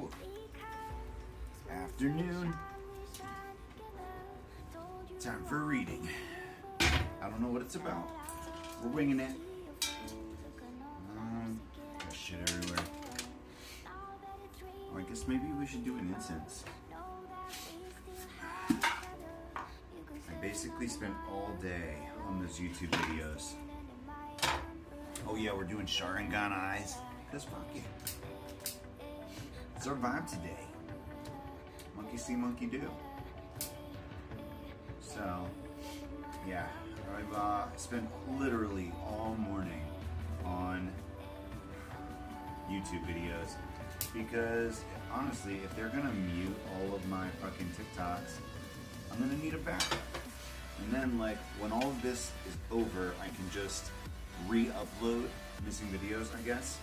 Woo. Afternoon. Time for reading. I don't know what it's about. We're winging it. There's shit everywhere. Oh, I guess maybe we should do an incense. I basically spent all day on those YouTube videos. Oh yeah, we're doing Sharingan eyes. Cause fuck it. It's our vibe today. Monkey see, monkey do. So, yeah, I've spent literally all morning on YouTube videos because honestly, if they're gonna mute all of my fucking TikToks, I'm gonna need a backup. And then, like, when all of this is over, I can just re-upload missing videos, I guess.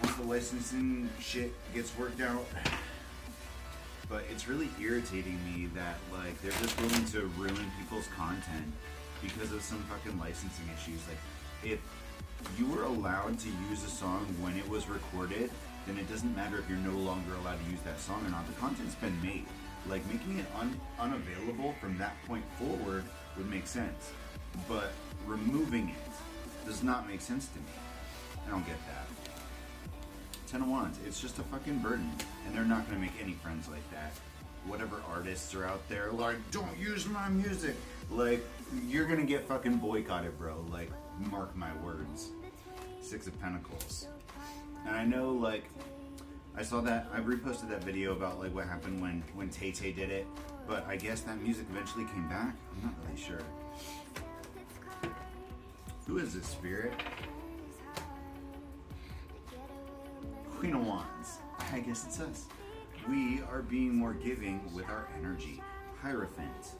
Once the licensing shit gets worked out. But it's really irritating me that, like, they're just willing to ruin people's content because of some fucking licensing issues. Like, if you were allowed to use a song when it was recorded, then it doesn't matter if you're no longer allowed to use that song or not. The content's been made. Like, making it unavailable from that point forward would make sense. But removing it does not make sense to me. I don't get that. Ten of Wands, it's just a fucking burden, and they're not gonna make any friends like that. Whatever artists are out there, like, don't use my music. Like, you're gonna get fucking boycotted, bro. Like, mark my words. Six of Pentacles. And I know, like, I saw that, I reposted that video about, like, what happened when Tay-Tay did it, but I guess that music eventually came back. I'm not really sure. Who is this spirit? Queen of Wands. I guess it's us. We are being more giving with our energy. Hierophant.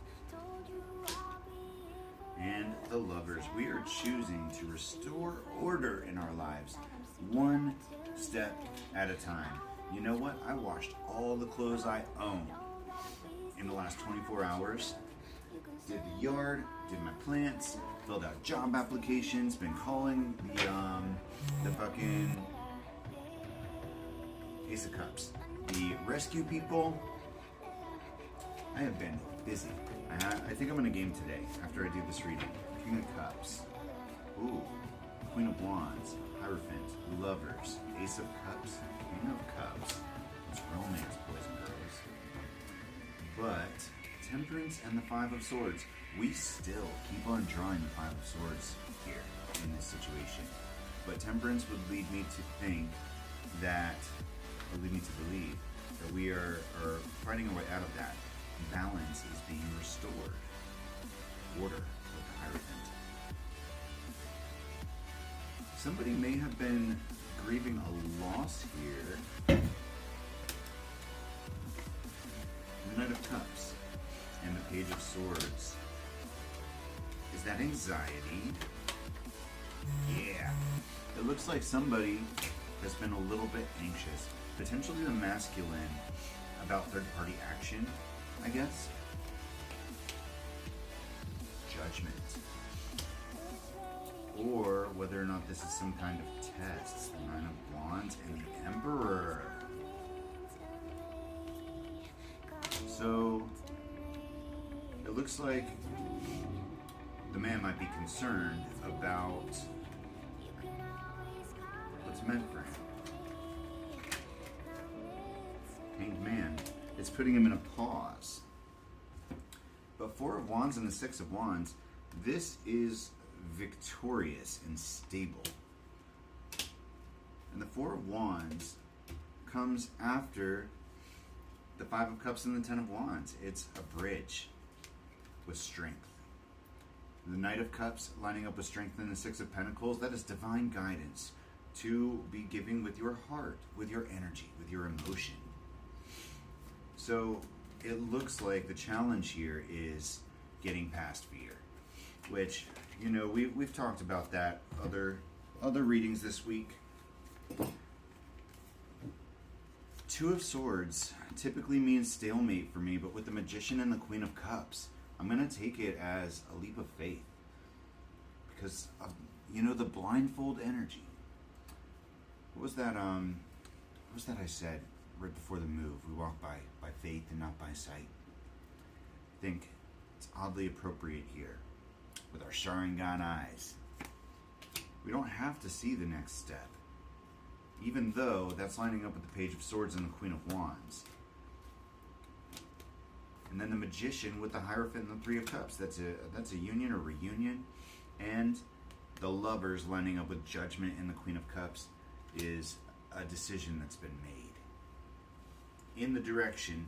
And the Lovers. We are choosing to restore order in our lives, one step at a time. You know what? I washed all the clothes I own in the last 24 hours. Did the yard, did my plants, filled out job applications, been calling the fucking Ace of Cups. The rescue people. I have been busy. I think I'm gonna game today after I do this reading. King of Cups. Ooh. Queen of Wands. Hierophant. Lovers. Ace of Cups. Queen of Cups. It's romance, boys and girls. But Temperance and the Five of Swords. We still keep on drawing the Five of Swords here in this situation. But Temperance would lead me to think that, or lead me to believe, that we are fighting our way out of that. Balance is being restored. Order with the Hierophant. Somebody may have been grieving a loss here. The Knight of Cups and the Page of Swords. Is that anxiety? Yeah. It looks like somebody has been a little bit anxious, potentially the masculine, about third-party action, I guess. Judgment. Or whether or not this is some kind of test. The Nine of Wands and the Emperor. So, it looks like the man might be concerned about what's meant for him. Hanged Man. It's putting him in a pause. But Four of Wands and the Six of Wands, this is victorious and stable. And the Four of Wands comes after the Five of Cups and the Ten of Wands. It's a bridge with strength. The Knight of Cups lining up with strength in the Six of Pentacles, that is divine guidance to be giving with your heart, with your energy, with your emotion. So it looks like the challenge here is getting past fear, which, you know, we've talked about that other readings this week. Two of Swords typically means stalemate for me, but with the Magician and the Queen of Cups, I'm going to take it as a leap of faith because of, you know, the blindfold energy. What was that? what was that I said right before the move? We walk by faith and not by sight. I think it's oddly appropriate here with our Sharingan eyes. We don't have to see the next step, even though that's lining up with the Page of Swords and the Queen of Wands. And then the Magician with the Hierophant and the Three of Cups. That's a union or reunion. And the Lovers lining up with Judgment and the Queen of Cups is a decision that's been made. In the direction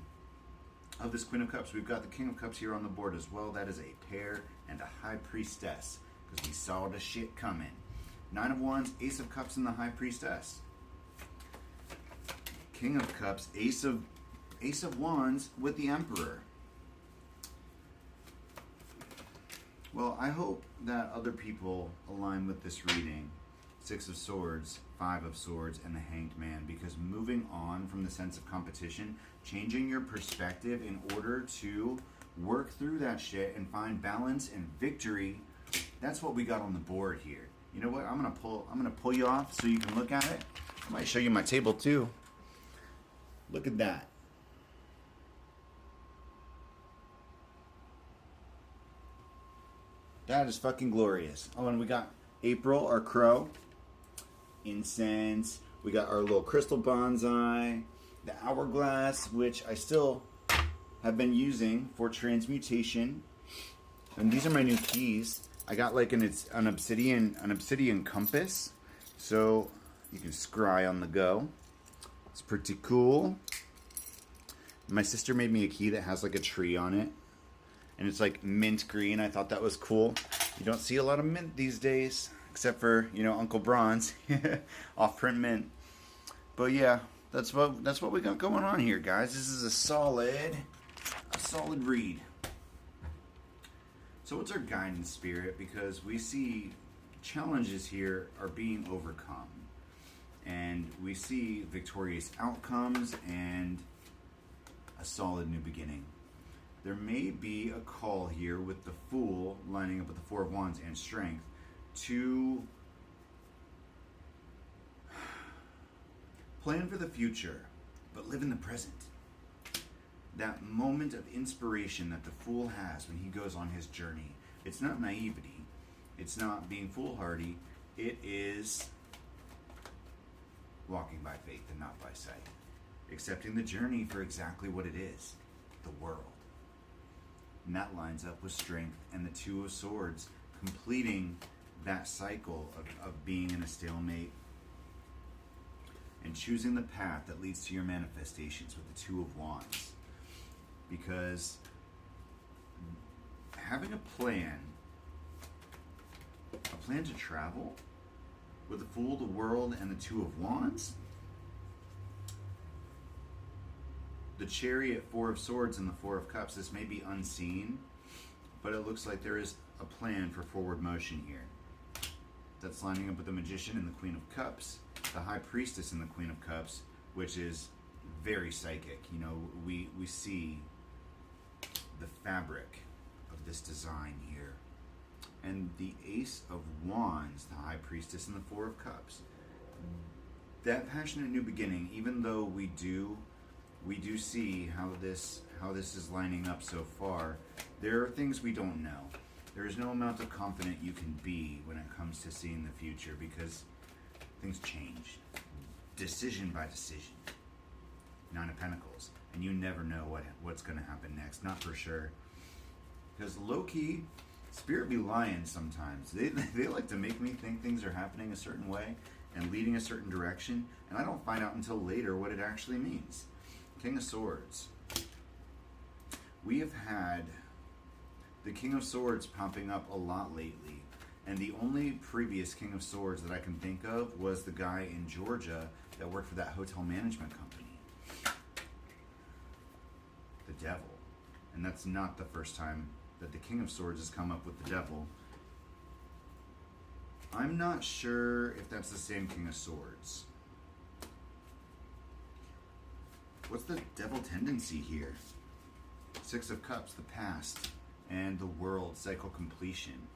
of this Queen of Cups, we've got the King of Cups here on the board as well. That is a pair and a High Priestess, because we saw the shit coming. Nine of Wands, Ace of Cups, and the High Priestess. King of Cups, Ace of Wands with the Emperor. Well, I hope that other people align with this reading. Six of Swords, Five of Swords, and the Hanged Man, because moving on from the sense of competition, changing your perspective in order to work through that shit and find balance and victory, that's what we got on the board here. You know what? I'm gonna pull you off so you can look at it. I might show you my table too. Look at that. That is fucking glorious. Oh, and we got April, our crow. Incense. We got our little crystal bonsai. The hourglass, which I still have been using for transmutation. And these are my new keys. I got like an obsidian compass. So you can scry on the go. It's pretty cool. My sister made me a key that has like a tree on it. And it's like mint green. I thought that was cool. You don't see a lot of mint these days, except for, you know, Uncle Bronze, off-print mint. But yeah, that's what we got going on here, guys. This is a solid read. So what's our guidance, Spirit? Because we see challenges here are being overcome, and we see victorious outcomes and a solid new beginning. There may be a call here with the Fool lining up with the Four of Wands and Strength to plan for the future, but live in the present. That moment of inspiration that the Fool has when he goes on his journey. It's not naivety. It's not being foolhardy. It is walking by faith and not by sight. Accepting the journey for exactly what it is, the world. And that lines up with Strength and the Two of Swords, completing that cycle of being in a stalemate and choosing the path that leads to your manifestations with the Two of Wands. Because having a plan to travel with the Fool, the World, and the Two of Wands, the Chariot, Four of Swords, and the Four of Cups, this may be unseen, but it looks like there is a plan for forward motion here. That's lining up with the Magician and the Queen of Cups, the High Priestess and the Queen of Cups, which is very psychic. You know, we see the fabric of this design here. And the Ace of Wands, the High Priestess, and the Four of Cups. That passionate new beginning, even though we do see how this is lining up so far, there are things we don't know. There is no amount of confident you can be when it comes to seeing the future, because things change. Decision by decision. Nine of Pentacles. And you never know what's going to happen next. Not for sure. Because low-key, Spirit be lying sometimes. They like to make me think things are happening a certain way and leading a certain direction, and I don't find out until later what it actually means. King of Swords. We have had the King of Swords popping up a lot lately, and the only previous King of Swords that I can think of was the guy in Georgia that worked for that hotel management company. The Devil. And that's not the first time that the King of Swords has come up with the Devil. I'm not sure if that's the same King of Swords. What's the Devil tendency here? Six of Cups, the past, and the World, cycle completion.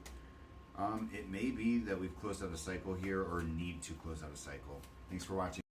It may be that we've closed out a cycle here or need to close out a cycle. Thanks for watching.